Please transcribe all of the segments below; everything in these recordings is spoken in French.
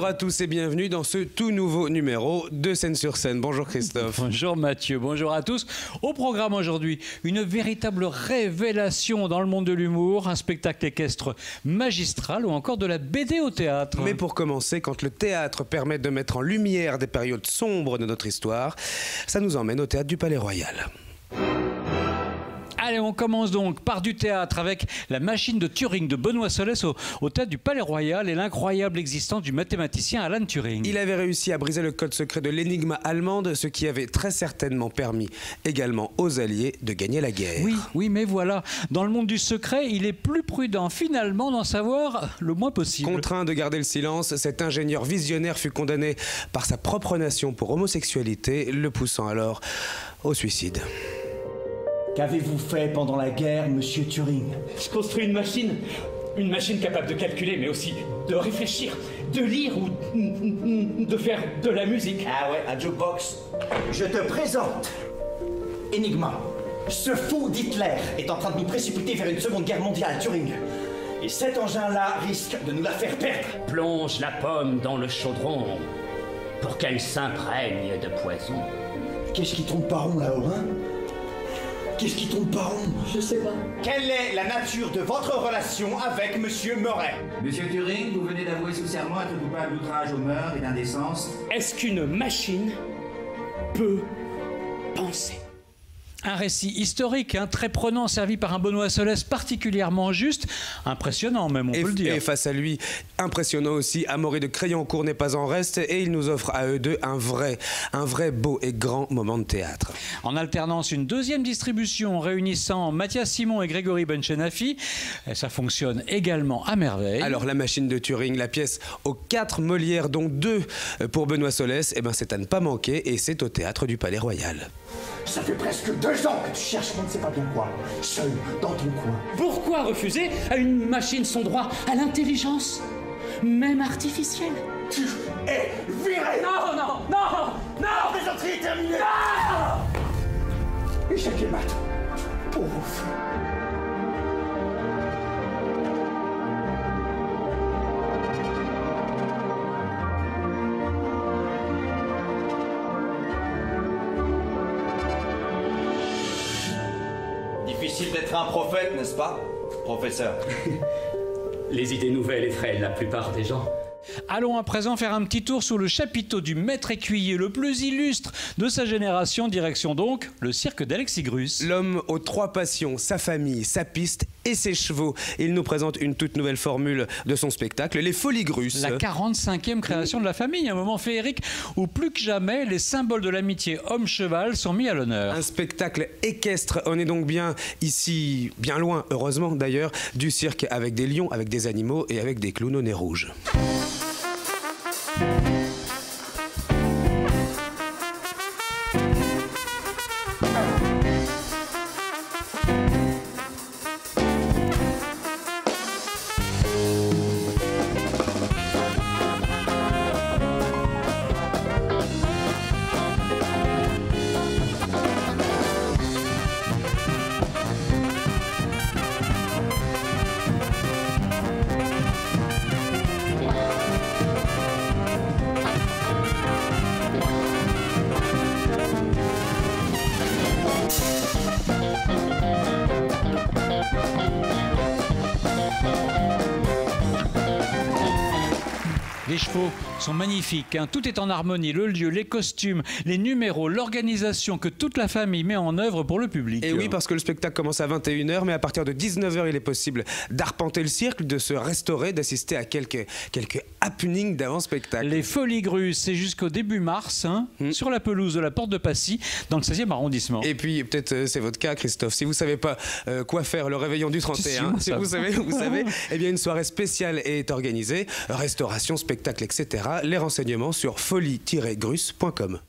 Bonjour à tous et bienvenue dans ce tout nouveau numéro de Scène sur Scène. Bonjour Christophe. Bonjour Mathieu, bonjour à tous. Au programme aujourd'hui, une véritable révélation dans le monde de l'humour, un spectacle équestre magistral ou encore de la BD au théâtre. Mais pour commencer, quand le théâtre permet de mettre en lumière des périodes sombres de notre histoire, ça nous emmène au théâtre du Palais Royal. Allez, on commence donc par du théâtre avec La machine de Turing de Benoît Solès au théâtre du Palais Royal et l'incroyable existence du mathématicien Alan Turing. Il avait réussi à briser le code secret de l'énigme allemande, ce qui avait très certainement permis également aux Alliés de gagner la guerre. Oui, mais voilà, dans le monde du secret, il est plus prudent finalement d'en savoir le moins possible. Contraint de garder le silence, cet ingénieur visionnaire fut condamné par sa propre nation pour homosexualité, le poussant alors au suicide. Qu'avez-vous fait pendant la guerre, monsieur Turing? Je construis une machine capable de calculer, mais aussi de réfléchir, de lire ou de faire de la musique. Ah ouais, un jukebox. Je te présente Enigma. Ce fou d'Hitler est en train de nous précipiter vers une seconde guerre mondiale, Turing. Et cet engin-là risque de nous la faire perdre. Plonge la pomme dans le chaudron pour qu'elle s'imprègne de poison. Qu'est-ce qui tourne pas rond là-haut, hein? Qu'est-ce qui tourne pas rond? Je sais pas. Quelle est la nature de votre relation avec monsieur Murray? Monsieur Turing, vous venez d'avouer sous serment être coupable d'outrage aux mœurs et d'indécence. Est-ce qu'une machine peut penser? Un récit historique, très prenant, servi par un Benoît Solès particulièrement juste, impressionnant même, on peut le dire. Et face à lui, impressionnant aussi, Amaury de Crayoncourt n'est pas en reste et il nous offre à eux deux un vrai beau et grand moment de théâtre. En alternance, une deuxième distribution réunissant Mathias Simon et Grégory Benchenafi, et ça fonctionne également à merveille. Alors la machine de Turing, la pièce aux 4 Molières, dont 2 pour Benoît Solès, c'est à ne pas manquer et c'est au théâtre du Palais Royal. Ça fait presque 2 ans que tu cherches on ne sait pas bien quoi, seul, dans ton coin. Pourquoi refuser à une machine son droit à l'intelligence, même artificielle? Tu es viré! Non! La plaisanterie est terminée! Non! Échec et mat. Ouf. Difficile d'être un prophète, n'est-ce pas, professeur? Les idées nouvelles effraient la plupart des gens. Allons à présent faire un petit tour sous le chapiteau du maître écuyer le plus illustre de sa génération, direction donc le cirque d'Alexis Grus. L'homme aux 3 passions, sa famille, sa piste et ses chevaux. Il nous présente une toute nouvelle formule de son spectacle, les Folies Grus. La 45e création de la famille, un moment féerique où plus que jamais les symboles de l'amitié homme-cheval sont mis à l'honneur. Un spectacle équestre, on est donc bien ici, bien loin, heureusement d'ailleurs, du cirque avec des lions, avec des animaux et avec des clowns au nez rouge. Les chevaux sont magnifiques, tout est en harmonie, le lieu, les costumes, les numéros, l'organisation que toute la famille met en œuvre pour le public. Et oui, parce que le spectacle commence à 21h, mais à partir de 19h, il est possible d'arpenter le cirque, de se restaurer, d'assister à quelques happenings d'avant-spectacle. Les Folies Grus, c'est jusqu'au début mars, sur la pelouse de la Porte de Passy, dans le 16e arrondissement. Et puis, peut-être c'est votre cas, Christophe, si vous ne savez pas quoi faire le réveillon du 31, si vous savez, eh bien une soirée spéciale est organisée, restauration, spectacle, etc. Les renseignements sur folie-grus.com.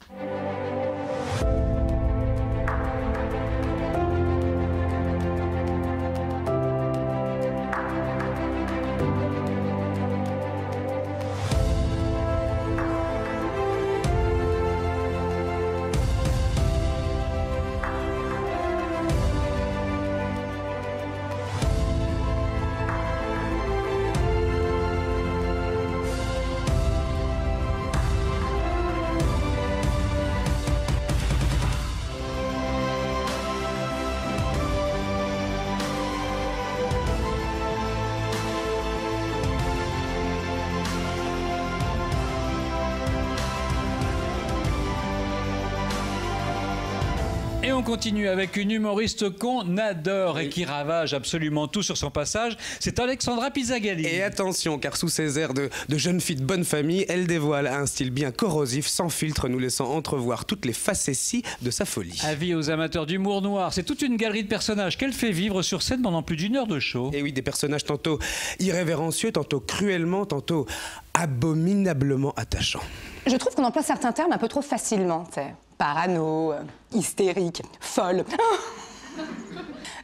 Et on continue avec une humoriste qu'on adore et qui ravage absolument tout sur son passage. C'est Alexandra Pizzagalli. Et attention, car sous ses airs de jeune fille de bonne famille, elle dévoile un style bien corrosif, sans filtre, nous laissant entrevoir toutes les facéties de sa folie. Avis aux amateurs d'humour noir, c'est toute une galerie de personnages qu'elle fait vivre sur scène pendant plus d'1 heure de show. Et oui, des personnages tantôt irrévérencieux, tantôt cruellement, tantôt abominablement attachants. Je trouve qu'on emploie certains termes un peu trop facilement, tu sais. Parano, hystérique, folle.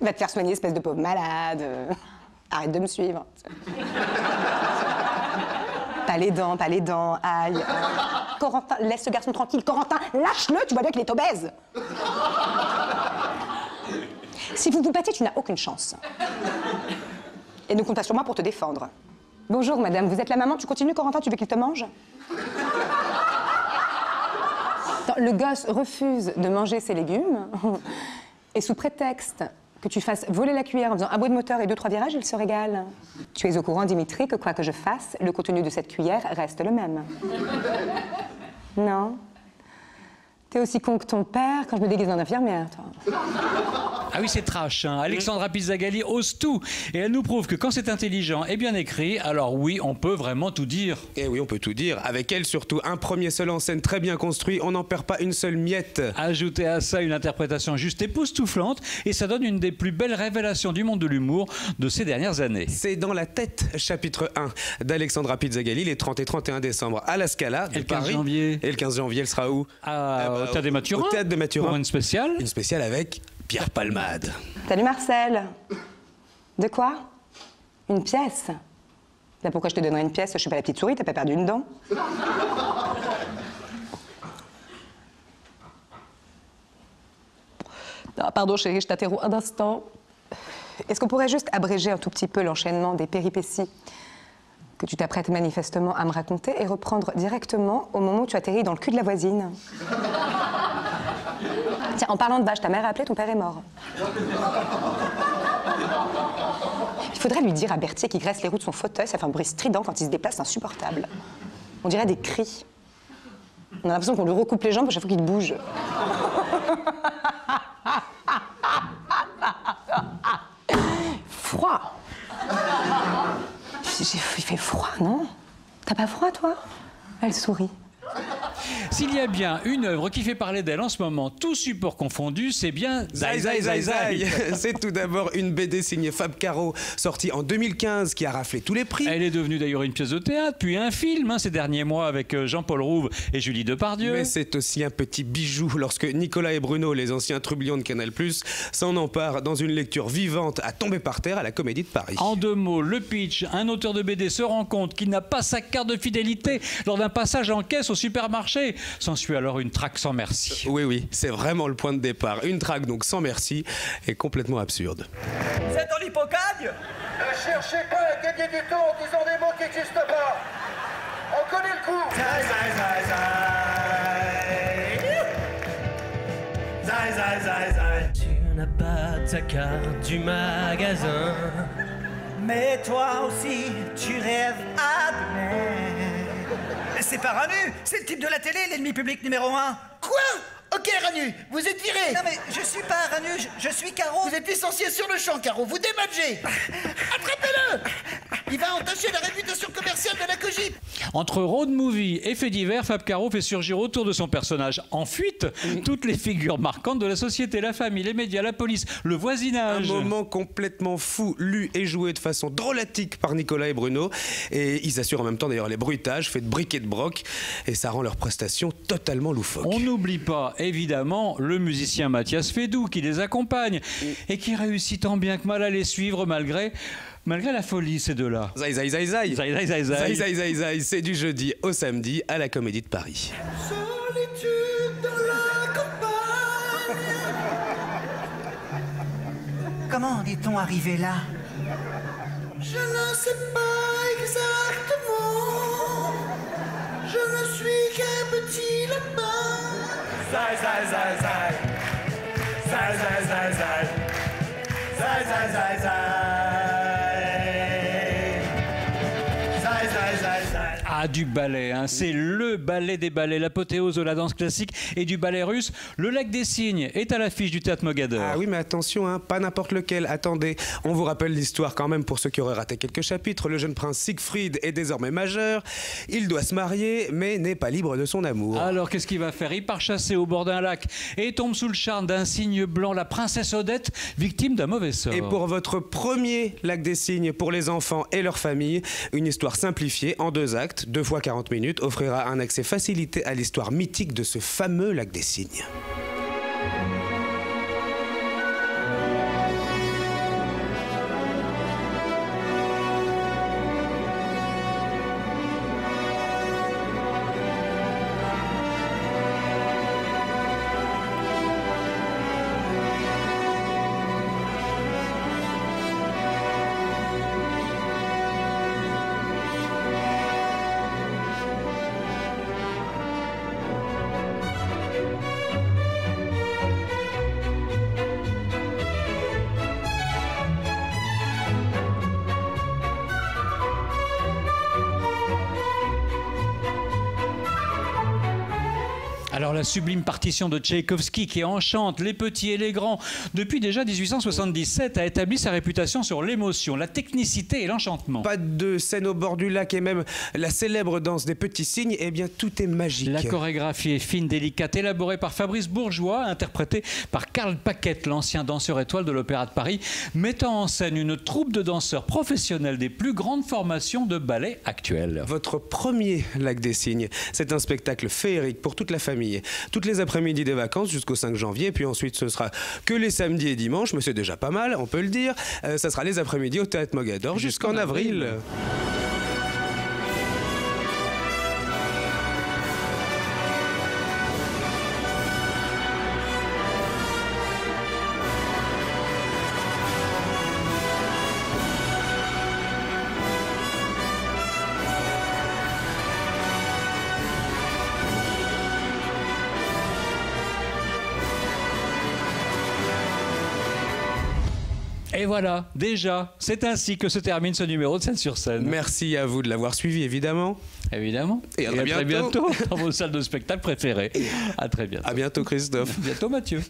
Va te faire soigner, espèce de pauvre malade. Arrête de me suivre. Pas les dents, aïe. Corentin, laisse ce garçon tranquille. Corentin, lâche-le, tu vois bien qu'il est obèse. Si vous vous battez, tu n'as aucune chance. Et ne compte pas sur moi pour te défendre. Bonjour, madame, vous êtes la maman, tu continues, Corentin, tu veux qu'il te mange? Le gosse refuse de manger ses légumes et sous prétexte que tu fasses voler la cuillère en faisant un bruit de moteur et 2-3 virages, il se régale. Tu es au courant, Dimitri, que quoi que je fasse, le contenu de cette cuillère reste le même. Non? T'es aussi con que ton père quand je me déguise en infirmière, toi. Ah oui, c'est trash, hein. Alexandra Pizzagalli ose tout. Et elle nous prouve que quand c'est intelligent et bien écrit, alors oui, on peut vraiment tout dire. Et oui, on peut tout dire. Avec elle, surtout, un premier seul en scène très bien construit, on n'en perd pas une seule miette. Ajoutez à ça une interprétation juste époustouflante et ça donne une des plus belles révélations du monde de l'humour de ces dernières années. C'est Dans la tête, chapitre 1 d'Alexandra Pizzagalli, les 30 et 31 décembre à la Scala de Paris. 15 janvier. Et le 15 janvier, elle sera où? Au Théâtre des Mathurins. Au Théâtre des Mathurins. Pour une spéciale. Une spéciale avec Pierre Palmade. Salut Marcel. De quoi? Une pièce? Là, pourquoi je te donnerais une pièce? Je suis pas la petite souris, t'as pas perdu une dent? Ah, pardon chérie, je t'interromps un instant. Est-ce qu'on pourrait juste abréger un tout petit peu l'enchaînement des péripéties que tu t'apprêtes manifestement à me raconter et reprendre directement au moment où tu atterris dans le cul de la voisine? Tiens, en parlant de vache, ta mère a appelé, ton père est mort. Il faudrait lui dire à Berthier qu'il graisse les roues de son fauteuil, ça fait un bruit strident quand il se déplace, c'est insupportable. On dirait des cris. On a l'impression qu'on lui recoupe les jambes à chaque fois qu'il bouge. Froid. Il fait froid, non? T'as pas froid, toi? Elle sourit. S'il y a bien une œuvre qui fait parler d'elle en ce moment, tout support confondu, c'est bien Zai Zai Zai Zai. C'est tout d'abord une BD signée Fab Caro, sortie en 2015, qui a raflé tous les prix. Elle est devenue d'ailleurs une pièce de théâtre, puis un film ces derniers mois avec Jean-Paul Rouve et Julie Depardieu. Mais c'est aussi un petit bijou lorsque Nicolas et Bruno, les anciens trublions de Canal+, s'en emparent dans une lecture vivante à tomber par terre à la Comédie de Paris. En 2 mots, le pitch, un auteur de BD se rend compte qu'il n'a pas sa carte de fidélité lors d'un passage en caisse au supermarché. S'ensuit alors une traque sans merci. Oui, c'est vraiment le point de départ. Une traque donc sans merci et complètement absurde. C'est dans l'hypocagne? Ne cherchez pas à gagner du temps en disant des mots qui n'existent pas. On connaît le coup. Zai, zai, zai, zai. Zai, zai, zai, zai. Tu n'as pas ta carte du magasin, mais toi aussi, tu rêves à demain. C'est pas Ranu, c'est le type de la télé, l'ennemi public numéro 1. Quoi? Ok, Ranu, vous êtes viré. Non mais je suis pas Ranu, je suis Caro. Vous êtes licencié sur le champ, Caro, vous dématchez. Attrapez-le. Il va entacher la réputation commerciale de la Cogip. Entre road movie et faits divers, Fab Caro fait surgir autour de son personnage en fuite toutes les figures marquantes de la société, la famille, les médias, la police, le voisinage. Un moment complètement fou, lu et joué de façon drôlatique par Nicolas et Bruno. Et ils assurent en même temps d'ailleurs les bruitages faits de briques et de broc. Et ça rend leur prestation totalement loufoque. On n'oublie pas, évidemment, le musicien Mathias Fédou qui les accompagne et qui réussit tant bien que mal à les suivre malgré la folie, ces deux-là. Zai Zai Zai Zai. Zai Zai Zai Zai. Zai Zai Zai Zai. C'est du jeudi au samedi à la Comédie de Paris. Solitude dans la campagne. Comment en est-on arrivé là? Je ne sais pas exactement. Je ne suis qu'un petit lapin. Zai, zai, zai, zai. Zai, zai, zai, zai. Zai, zai, zai, zai. Zai, zai, zai. salle. Ah, du ballet, hein. C'est le ballet des ballets, l'apothéose de la danse classique et du ballet russe. Le Lac des Cygnes est à l'affiche du théâtre Mogador. Ah oui, mais attention, hein, pas n'importe lequel. Attendez, on vous rappelle l'histoire quand même pour ceux qui auraient raté quelques chapitres. Le jeune prince Siegfried est désormais majeur. Il doit se marier, mais n'est pas libre de son amour. Alors, qu'est-ce qu'il va faire? Il part chasser au bord d'un lac et tombe sous le charme d'un cygne blanc, la princesse Odette, victime d'un mauvais sort. Et pour votre premier Lac des Cygnes, pour les enfants et leurs familles, une histoire simplifiée en 2 actes, 2 fois 40 minutes, offrira un accès facilité à l'histoire mythique de ce fameux Lac des Cygnes. Alors la sublime partition de Tchaïkovski qui enchante les petits et les grands depuis déjà 1877 a établi sa réputation sur l'émotion, la technicité et l'enchantement. Pas de scène au bord du lac et même la célèbre danse des petits cygnes, eh bien tout est magique. La chorégraphie est fine, délicate, élaborée par Fabrice Bourgeois, interprétée par Karl Paquette, l'ancien danseur étoile de l'Opéra de Paris, mettant en scène une troupe de danseurs professionnels des plus grandes formations de ballet actuelles. Votre premier Lac des Cygnes, c'est un spectacle féerique pour toute la famille. Toutes les après-midi des vacances jusqu'au 5 janvier, puis ensuite ce sera que les samedis et dimanches, mais c'est déjà pas mal, on peut le dire. Ça sera les après-midi au Théâtre Mogador jusqu'en avril. Et voilà, déjà, c'est ainsi que se termine ce numéro de Scène-sur-Scène. Merci à vous de l'avoir suivi, évidemment. Évidemment. Et à très bientôt dans vos salles de spectacle préférées. À très bientôt. À bientôt, Christophe. À bientôt, Mathieu.